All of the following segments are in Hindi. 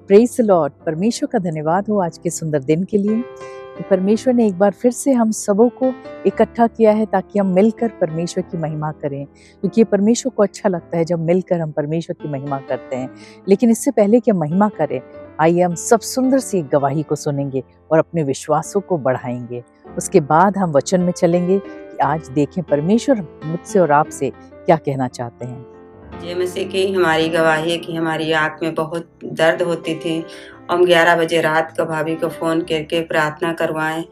Praise the Lord. परमेश्वर का धन्यवाद हो आज के सुंदर दिन के लिए कि परमेश्वर ने एक बार फिर से हम सबों को इकट्ठा किया है ताकि हम मिलकर परमेश्वर की महिमा करें, क्योंकि ये परमेश्वर को अच्छा लगता है जब मिलकर हम परमेश्वर की महिमा करते हैं। लेकिन इससे पहले कि हम महिमा करें, आइए हम सब सुंदर सी एक गवाही को सुनेंगे और अपने विश्वासों को बढ़ाएंगे। उसके बाद हम वचन में चलेंगे कि आज देखें परमेश्वर मुझसे और आपसे क्या कहना चाहते हैं। जय मसीह की हमारी गवाही है कि हमारी आँख में बहुत दर्द होती थी। हम 11 बजे रात को भाभी को फ़ोन करके प्रार्थना करवाएँ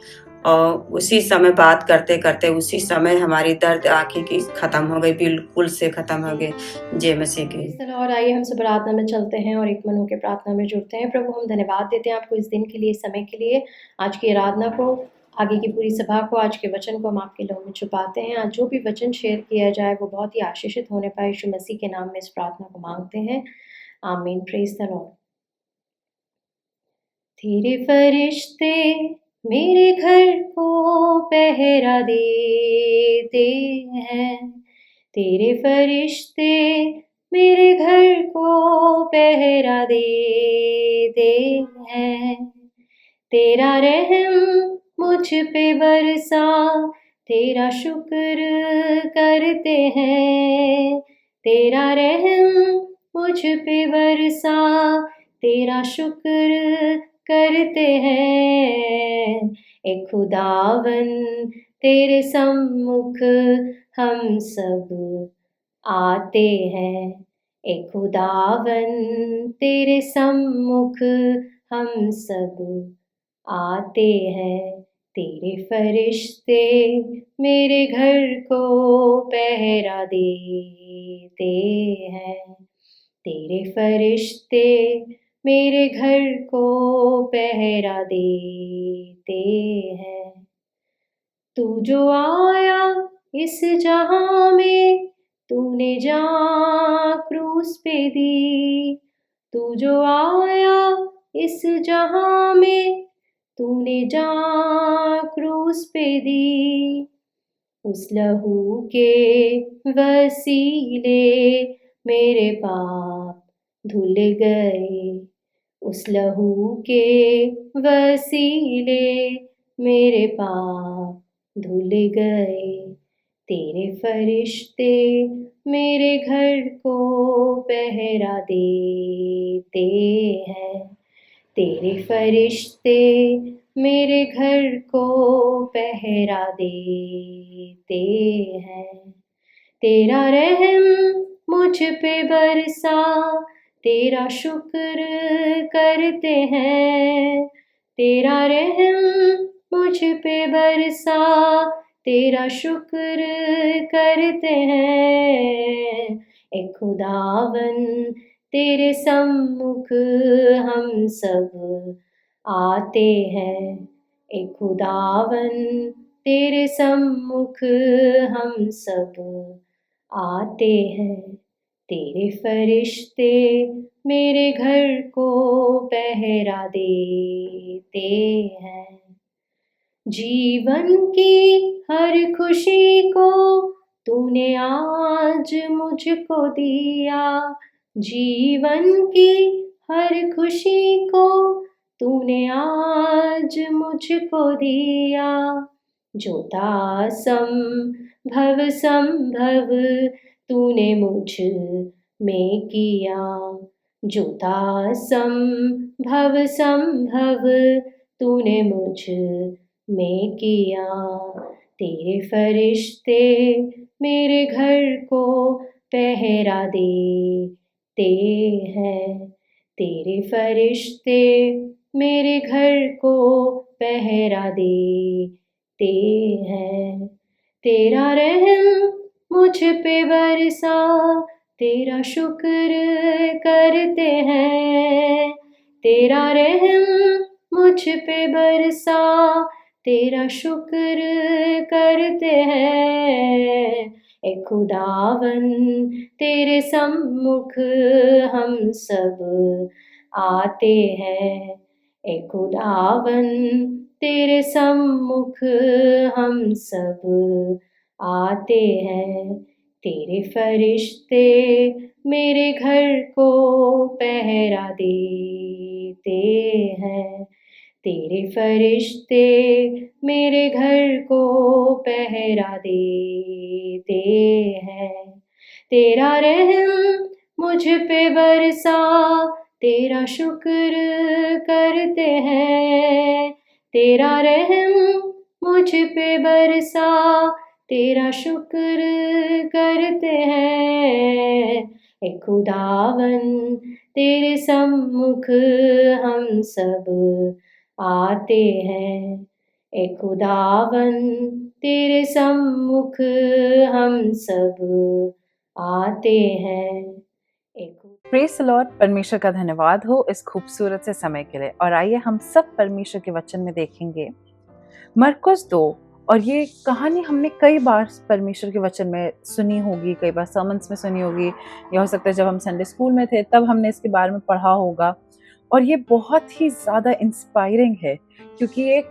और उसी समय बात करते-करते उसी समय हमारी दर्द आँखें की ख़त्म हो गई, बिल्कुल से ख़त्म हो गई। जय मसीह की। Praise the Lord. आइए हम सब प्रार्थना में चलते हैं और एक मन होकर प्रार्थना में जुड़ते हैं। प्रभु, हम धन्यवाद देते हैं आपको इस दिन के लिए, इस समय के लिए, आज की आराधना को, आगे की पूरी सभा को, आज के वचन को हम आपके लहू में छुपाते हैं। आज जो भी वचन शेयर किया जाए वो बहुत ही आशीषित होने पाए। यीशु मसीह के नाम में इस प्रार्थना को मांगते हैं, आमीन। Praise the Lord. तेरे फरिश्ते मेरे घर को पहरा देते हैं, तेरे फरिश्ते मेरे घर को पहरा देते हैं। तेरा रहम मुझ पे बरसा, तेरा शुक्र करते हैं। तेरा रहम मुझ पे बरसा, तेरा शुक्र करते हैं। ए खुदावन तेरे सम्मुख हम सब आते हैं। ए खुदावन तेरे सम्मुख हम सब आते हैं। तेरे फरिश्ते मेरे घर को पहरा देते हैं। तेरे फरिश्ते मेरे घर को पहरा देते हैं। तू जो आया इस जहां में, तूने जान क्रूस पे दी। तू जो आया इस जहां में, तूने जान क्रूस पे दी। उस लहू के वसीले मेरे पाप धुल गए। उस लहू के वसीले मेरे पाप धुल गए। तेरे फरिश्ते मेरे घर को पहरा देते हैं। तेरे फरिश्ते मेरे घर को पहरा देते हैं। तेरा रहम मुझ पे बरसा, तेरा शुक्र करते हैं। तेरा रहम मुझ पे बरसा, तेरा शुक्र करते हैं। ए खुदावन तेरे सम्मुख हम सब आते हैं। ए खुदावन तेरे सम्मुख हम सब आते हैं। तेरे फरिश्ते मेरे घर को पहरा देते हैं। जीवन की हर खुशी को तूने आज मुझको दिया। जीवन की हर खुशी को तूने आज मुझको दिया। जो था संभव संभव तूने मुझ में किया। जो था संभव संभव तूने मुझ में किया। तेरे फरिश्ते मेरे घर को पहरा देते हैं। तेरे फरिश्ते मेरे घर को पहरा देते हैं। तेरा रहम मुझ पे बरसा, तेरा शुक्र करते हैं। तेरा रहम मुझ पे बरसा, तेरा शुक्र करते हैं। ए खुदावन तेरे सम्मुख हम सब आते हैं। ए खुदावन तेरे सम्मुख हम सब आते हैं। तेरे फरिश्ते मेरे घर को पहरा देते हैं। तेरे फरिश्ते मेरे घर को पहरा देते हैं। तेरा रहम मुझ पे बरसा, तेरा शुक्र करते हैं। तेरा रहम मुझ पे बरसा, तेरा शुक्र करते हैं। ए खुदावन तेरे सम्मुख हम सब आते हैं। ए खुदावन तेरे सम्मुख हम सब आते हैं। Praise the Lord. परमेश्वर का धन्यवाद हो इस खूबसूरत से समय के लिए। और आइए हम सब परमेश्वर के वचन में देखेंगे मरकुस 2। और ये कहानी हमने कई बार परमेश्वर के वचन में सुनी होगी, कई बार सर्मन्स में सुनी होगी, या हो सकता है जब हम संडे स्कूल में थे तब हमने इसके बारे में पढ़ा होगा। और ये बहुत ही ज़्यादा इंस्पायरिंग है क्योंकि ये एक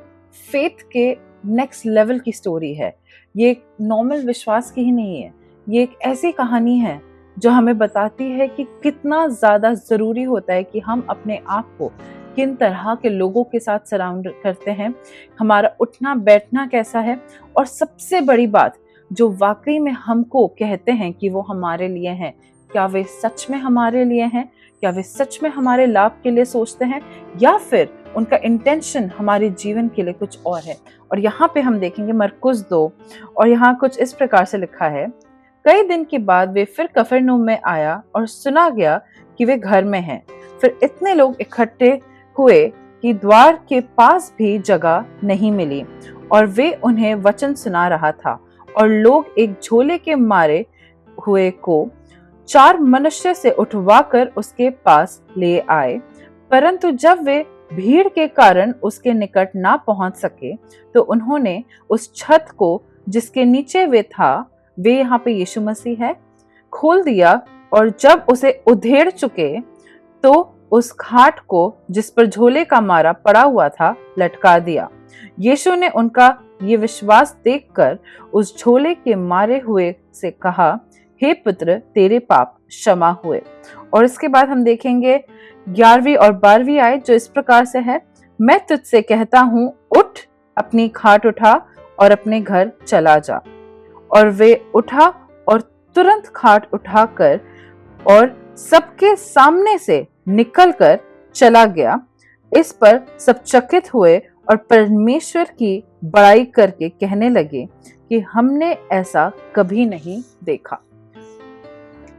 फेथ के नेक्स्ट लेवल की स्टोरी है। ये एक नॉर्मल विश्वास की ही नहीं है, ये एक ऐसी कहानी है जो हमें बताती है कि कितना ज़्यादा ज़रूरी होता है कि हम अपने आप को किन तरह के लोगों के साथ सराउंड करते हैं, हमारा उठना बैठना कैसा है, और सबसे बड़ी बात जो वाकई में हमको कहते हैं कि वो हमारे लिए हैं, क्या वे सच में हमारे लिए हैं, क्या वे सच में हमारे लाभ के लिए सोचते हैं, या फिर उनका इंटेंशन हमारे जीवन के लिए कुछ और है। और यहाँ पे हम देखेंगे मरकुस 2, और यहाँ कुछ इस प्रकार से लिखा है। कई दिन के बाद वे फिर कफरनहूम में आया और सुना गया कि वे घर में हैं। फिर इतने लोग इकट्ठे हुए कि द्वार के पास भी जगह नहीं मिली, और वे उन्हें वचन सुना रहा था। और लोग एक झोले के मारे हुए को 4 मनुष्य से उठवाकर उसके पास ले आए, परंतु जब वे भीड़ के कारण उसके निकट ना पहुंच सके तो उन्होंने उस छत को जिसके नीचे वे यहाँ पे यीशु मसीह है, खोल दिया, और जब उसे उधेड़ चुके तो उस खाट को जिस पर झोले का मारा पड़ा हुआ था लटका दिया। यीशु ने उनका ये विश्वास देखकर उस झोले के मारे हुए से कहा, हे पुत्र, तेरे पाप क्षमा हुए। और इसके बाद हम देखेंगे 11वीं और 12वीं आयत जो इस प्रकार से है। मैं तुझसे कहता हूँ, उठ, अपनी खाट उठा और अपने घर चला जा। और वे उठा और तुरंत खाट उठाकर और सबके सामने से निकलकर चला गया। इस पर सब चकित हुए और परमेश्वर की बड़ाई करके कहने लगे कि हमने ऐसा कभी नहीं देखा।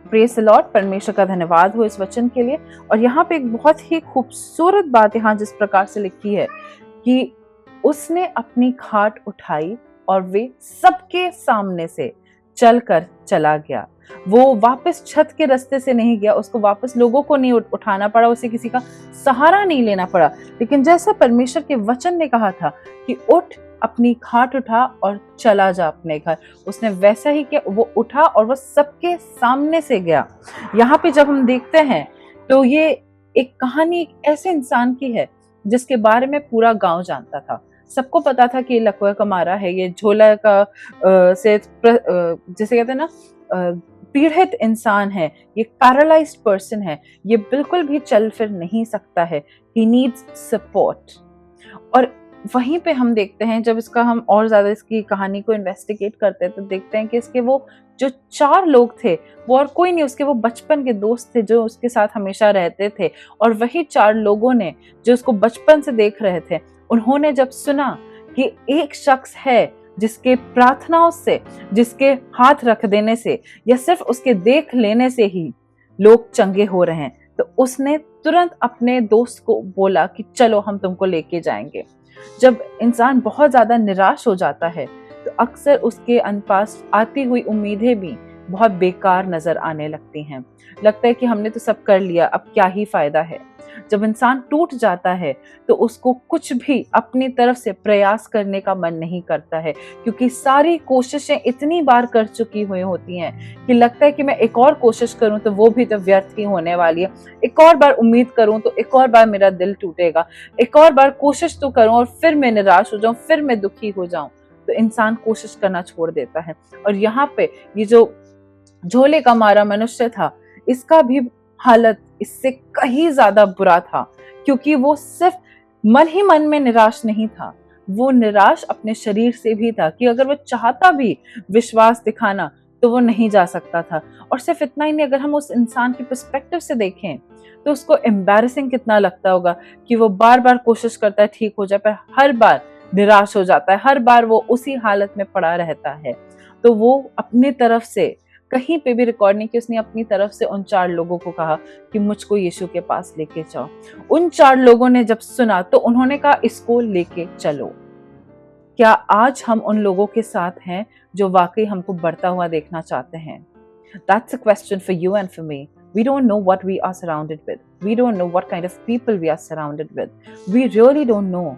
Praise the Lord. परमेश्वर का धन्यवाद हो इस वचन के लिए। और यहाँ पे एक बहुत ही खूबसूरत बात यहाँ जिस प्रकार से लिखी है कि उसने अपनी खाट उठाई और वे सबके सामने से चलकर चला गया। वो वापस छत के रास्ते से नहीं गया, उसको वापस लोगों को नहीं उठाना पड़ा, उसे किसी का सहारा नहीं लेना पड़ा। लेकिन जैसा परमेश्वर के वचन ने कहा था कि उठ, अपनी खाट उठा और चला जा अपने घर, उसने वैसा ही किया। वो उठा और वो सबके सामने से गया। यहाँ पे जब हम देखते हैं तो ये एक कहानी एक ऐसे इंसान की है जिसके बारे में पूरा गांव जानता था। सबको पता था कि ये लकवा का मारा है, ये झोला का जैसे कहते हैं ना पीड़ित इंसान है, ये पैरालाइज्ड पर्सन है, ये बिल्कुल भी चल फिर नहीं सकता है, ही नीड्स सपोर्ट। और वहीं पे हम देखते हैं जब इसका हम और ज्यादा इसकी कहानी को इन्वेस्टिगेट करते हैं तो देखते हैं कि इसके वो जो 4 लोग थे वो और कोई नहीं, उसके वो बचपन के दोस्त थे जो उसके साथ हमेशा रहते थे। और वही 4 लोगों ने जो उसको बचपन से देख रहे थे, उन्होंने जब सुना कि एक शख्स है जिसके प्रार्थनाओं से, जिसके हाथ रख देने से या सिर्फ उसके देख लेने से ही लोग चंगे हो रहे हैं, तो उसने तुरंत अपने दोस्त को बोला कि चलो हम तुमको लेके जाएंगे। जब इंसान बहुत ज्यादा निराश हो जाता है तो अक्सर उसके पास आती हुई उम्मीदें भी बहुत बेकार नजर आने लगती हैं। लगता है कि हमने तो सब कर लिया, अब क्या ही फायदा है। जब इंसान टूट जाता है तो उसको कुछ भी अपनी तरफ से प्रयास करने का मन नहीं करता है, क्योंकि सारी कोशिशें इतनी बार कर चुकी हुई होती हैं कि लगता है कि मैं एक और कोशिश करूं तो वो भी तो व्यर्थ ही होने वाली है, एक और बार उम्मीद करूं तो एक और बार मेरा दिल टूटेगा, एक और बार कोशिश तो करूं और फिर मैं निराश हो जाऊं, फिर मैं दुखी हो जाऊं, तो इंसान कोशिश करना छोड़ देता है। और यहाँ पे ये जो झोले का मारा मनुष्य था, इसका भी हालत इससे कहीं ज्यादा बुरा था, क्योंकि वो सिर्फ मन ही मन में निराश नहीं था, वो निराश अपने शरीर से भी था कि अगर वो चाहता भी विश्वास दिखाना तो वो नहीं जा सकता था। और सिर्फ इतना ही नहीं, अगर हम उस इंसान के पर्सपेक्टिव से देखें तो उसको एम्बैरेसिंग कितना लगता होगा कि वो बार बार कोशिश करता है ठीक हो जाए, पर हर बार निराश हो जाता है, हर बार वो उसी हालत में पड़ा रहता है। तो वो अपनी तरफ से कहीं पे भी रिकॉर्ड नहीं कि उसने अपनी तरफ से उन 4 लोगों को कहा कि मुझको यीशु के पास लेके जाओ। उन 4 लोगों ने जब सुना तो उन्होंने कहा इसको लेके चलो। क्या आज हम उन लोगों के साथ हैं जो वाकई हमको बढ़ता हुआ देखना चाहते हैं? That's a question for you and for me. We don't know what we are surrounded with. We don't know what kind of people we are surrounded with. We really don't know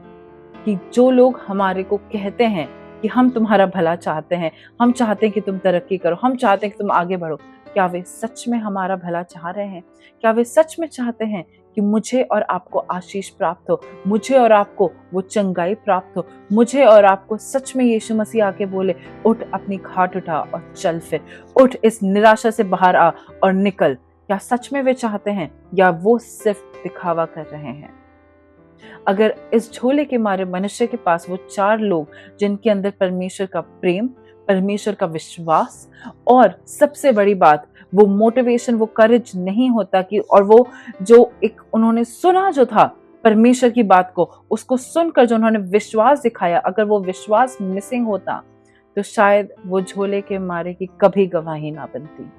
कि जो लोग हमारे को कहते हैं कि हम तुम्हारा भला चाहते हैं, हम चाहते हैं कि तुम तरक्की करो, हम चाहते हैं कि तुम आगे बढ़ो, क्या वे सच में हमारा भला चाह रहे हैं? क्या वे सच में चाहते हैं कि मुझे और आपको आशीष प्राप्त हो, मुझे और आपको वो चंगाई प्राप्त हो, मुझे और आपको सच में यीशु मसीह आके बोले उठ, अपनी खाट उठा और चल फिर, उठ, इस निराशा से बाहर आ और निकल? क्या सच में वे चाहते हैं या वो सिर्फ दिखावा कर रहे हैं? अगर इस झोले के मारे मनुष्य के पास वो 4 लोग जिनके अंदर परमेश्वर का प्रेम, परमेश्वर का विश्वास और सबसे बड़ी बात वो मोटिवेशन, वो करेज नहीं होता कि, और वो जो एक उन्होंने सुना जो था परमेश्वर की बात को, उसको सुनकर जो उन्होंने विश्वास दिखाया, अगर वो विश्वास मिसिंग होता तो शायद वो झोले के मारे की कभी गवाही ना बनती।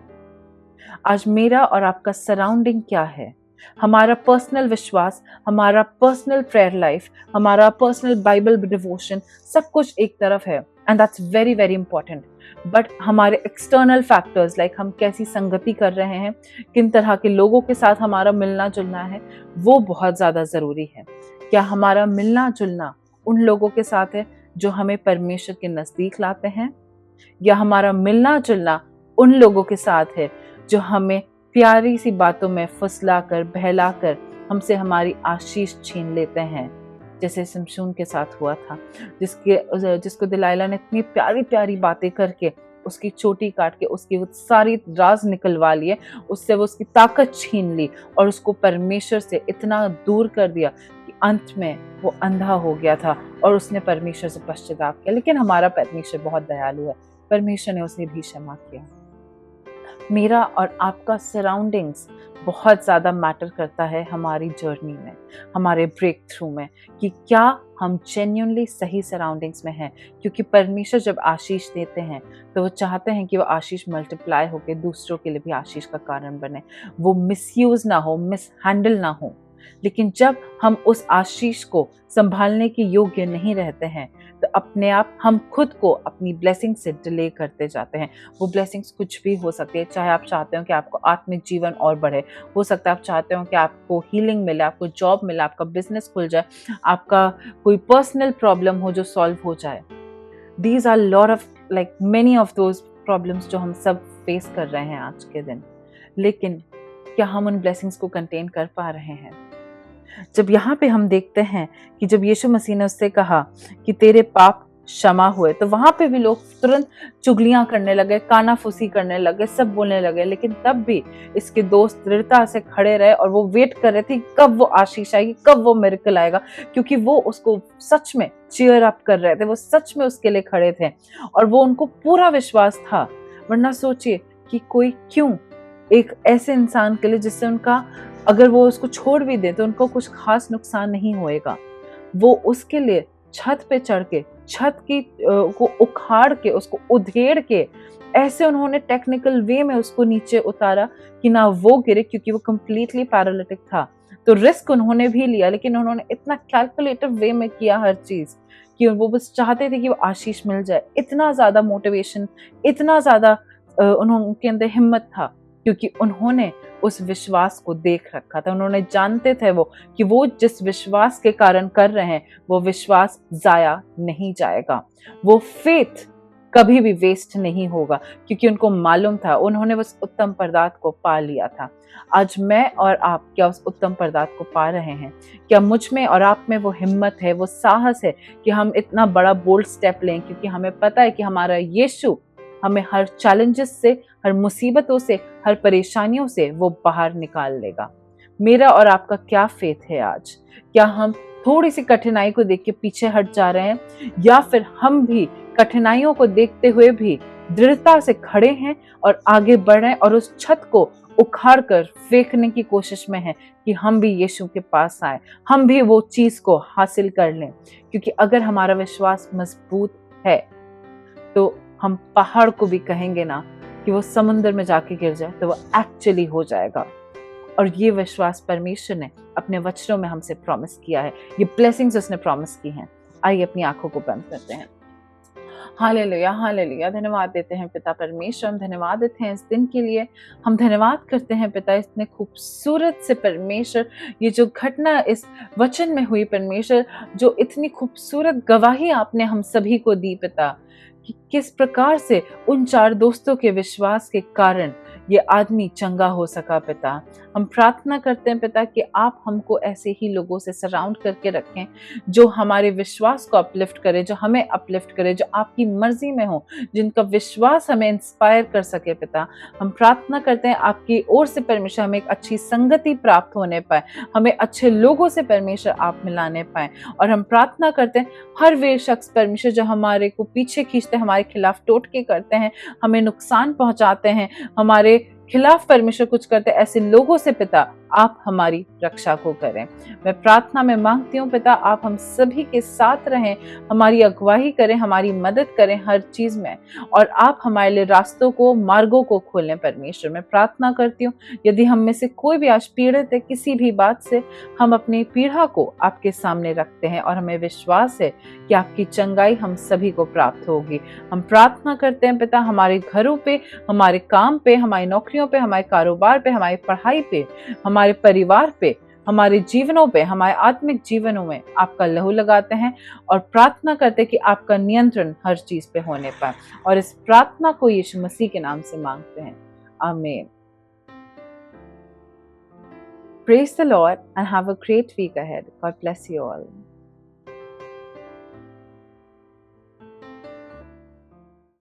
आज मेरा और आपका सराउंडिंग क्या है? हमारा पर्सनल विश्वास, हमारा पर्सनल प्रेयर लाइफ, हमारा पर्सनल बाइबल डिवोशन, सब कुछ एक तरफ है, and that's very very important. But हमारे एक्सटर्नल फैक्टर्स, लाइक हम कैसी संगति कर रहे हैं, किन तरह के लोगों के साथ हमारा मिलना जुलना है, वो बहुत ज़्यादा ज़रूरी है। क्या हमारा मिलना जुलना उन लोगों के साथ है जो हमें परमेश्वर के नज़दीक लाते हैं, या हमारा मिलना जुलना उन लोगों के साथ है जो हमें प्यारी सी बातों में फुसला कर, बहला कर हमसे हमारी आशीष छीन लेते हैं, जैसे शमशून के साथ हुआ था, जिसको दिलाइला ने इतनी प्यारी प्यारी बातें करके उसकी चोटी काट के उसकी वो सारी राज निकलवा लिए, उससे वो उसकी ताकत छीन ली और उसको परमेश्वर से इतना दूर कर दिया कि अंत में वो अंधा हो गया था और उसने परमेश्वर से पश्चाताप किया। लेकिन हमारा परमेश्वर बहुत दयालु है, परमेश्वर ने उसे भी क्षमा किया। मेरा और आपका सराउंडिंग्स बहुत ज़्यादा मैटर करता है हमारी जर्नी में, हमारे ब्रेक थ्रू में, कि क्या हम जेन्युइनली सही सराउंडिंग्स में हैं। क्योंकि परमेश्वर जब आशीष देते हैं तो वो चाहते हैं कि वो आशीष मल्टीप्लाई होकर दूसरों के लिए भी आशीष का कारण बने, वो मिसयूज ना हो, मिसहैंडल ना हो। लेकिन जब हम उस आशीष को संभालने के योग्य नहीं रहते हैं तो अपने आप हम खुद को अपनी ब्लेसिंग से डिले करते जाते हैं। वो ब्लेसिंग्स कुछ भी हो सकती है, चाहे आप चाहते हो कि आपको आत्मिक जीवन और बढ़े, हो सकता है आप चाहते हो कि आपको हीलिंग मिले, आपको जॉब मिले, आपका बिजनेस खुल जाए, आपका कोई पर्सनल प्रॉब्लम हो जो सॉल्व हो जाए। These are lot of like many of those problems जो हम सब फेस कर रहे हैं आज के दिन। लेकिन क्या हम उन ब्लेसिंग्स को कंटेन कर पा रहे हैं? जब यहाँ पे हम देखते हैं कि जब यीशु मसीह ने उससे कहा कि तेरे पाप क्षमा हुए, तो वहां पे भी लोग तुरंत चुगलियां करने लगे, कानाफूसी करने लगे, सब बोलने लगे। लेकिन तब भी इसके दोस्त दृढ़ता से खड़े रहे और वो वेट कर रहे थे कब वो आशीष आएगी, कब वो मिरेकल आएगा, क्योंकि वो उसको सच में चीयर अप कर रहे थे, वो सच में उसके लिए खड़े थे और वो उनको पूरा विश्वास था। वरना सोचिए कि कोई क्यों एक ऐसे इंसान के लिए जिससे उनका, अगर वो उसको छोड़ भी दे तो उनको कुछ खास नुकसान नहीं होएगा, वो उसके लिए छत पे चढ़ के छत की को उखाड़ के, उसको उधेड़ के ऐसे उन्होंने टेक्निकल वे में उसको नीचे उतारा कि ना वो गिरे, क्योंकि वो कंप्लीटली पैरालिटिक था। तो रिस्क उन्होंने भी लिया, लेकिन उन्होंने इतना कैलकुलेटिव वे में किया हर चीज कि वो बस चाहते थे कि वो आशीष मिल जाए। इतना ज्यादा मोटिवेशन, इतना ज्यादा उनके अंदर हिम्मत था, क्योंकि उन्होंने उस विश्वास को देख रखा था। उन्होंने जानते थे कि वो जिस विश्वास के कारण कर रहे हैं वो विश्वास जाया नहीं जाएगा, वो फेथ कभी भी वेस्ट नहीं होगा, क्योंकि उनको मालूम था, उन्होंने उस उत्तम पदार्थ को पा लिया था। आज मैं और आप क्या उस उत्तम पदार्थ को पा रहे हैं? क्या मुझ में और आप में वो हिम्मत है, वो साहस है कि हम इतना बड़ा बोल्ड स्टेप लें? क्योंकि हमें पता है कि हमारा यीशु हमें हर चैलेंजेस से, हर मुसीबतों से, हर परेशानियों से वो बाहर निकाल लेगा। मेरा और आपका क्या फेथ है आज? क्या हम थोड़ी सी कठिनाई को देख के पीछे हट जा रहे हैं, या फिर हम भी कठिनाइयों को देखते हुए भी दृढ़ता से खड़े हैं और आगे बढ़ रहे हैं और उस छत को उखाड़ कर फेंकने की कोशिश में हैं कि हम भी यीशु के पास आए, हम भी वो चीज को हासिल कर लें? क्योंकि अगर हमारा विश्वास मजबूत है तो हम पहाड़ को भी कहेंगे ना कि वो समुद्र में जाके गिर जाए तो वो एक्चुअली हो जाएगा। और ये विश्वास परमेश्वर ने अपने वचनों में हमसे प्रॉमिस किया है, ये ब्लेसिंग्स उसने प्रॉमिस की हैं। आइए अपनी आंखों को बंद करते हैं। Hallelujah, hallelujah. धन्यवाद देते हैं पिता परमेश्वर, हम धन्यवाद देते हैं इस दिन के लिए। हम धन्यवाद करते हैं पिता इतने खूबसूरत से परमेश्वर, ये जो घटना इस वचन में हुई परमेश्वर, जो इतनी खूबसूरत गवाही आपने हम सभी को दी पिता, कि किस प्रकार से उन 4 दोस्तों के विश्वास के कारण ये आदमी चंगा हो सका पिता। हम प्रार्थना करते हैं पिता कि आप हमको ऐसे ही लोगों से सराउंड करके रखें जो हमारे विश्वास को अपलिफ्ट करे, जो हमें अपलिफ्ट करे, जो आपकी मर्जी में हो, जिनका विश्वास हमें इंस्पायर कर सके पिता। हम प्रार्थना करते हैं आपकी ओर से परमेश्वर हमें एक अच्छी संगति प्राप्त होने पाए, हमें अच्छे लोगों से परमेश्वर आप मिलाने पाए। और हम प्रार्थना करते हैं हर वे शख्स परमेश्वर जो हमारे को पीछे खींचते हैं, हमारे खिलाफ टोटके करते हैं, हमें नुकसान पहुंचाते हैं, हमारे खिलाफ परमेश्वर कुछ करते, ऐसे लोगों से पिता आप हमारी रक्षा को करें। मैं प्रार्थना में मांगती हूँ पिता आप हम सभी के साथ रहें, हमारी अगुवाई करें, हमारी मदद करें हर चीज में, और आप हमारे लिए रास्तों को, मार्गों को खोलें परमेश्वर। मैं प्रार्थना करती हूँ यदि हम में से कोई भी आज पीड़ित है किसी भी बात से, हम अपनी पीड़ा को आपके सामने रखते हैं और हमें विश्वास है कि आपकी चंगाई हम सभी को प्राप्त होगी। हम प्रार्थना करते हैं पिता हमारे घरों पे, हमारे काम पे, हमारी नौकरियों पे, हमारे कारोबार पे, हमारी पढ़ाई पे, हमारे परिवार पे, हमारे जीवनों पे, हमारे आत्मिक जीवनों में आपका लहू लगाते हैं और प्रार्थना करते हैं कि आपका नियंत्रण हर चीज पे होने पाए। और इस प्रार्थना को यीशु मसीह के नाम से मांगते हैं, आमीन। Praise the Lord and have a great week ahead. God bless you all.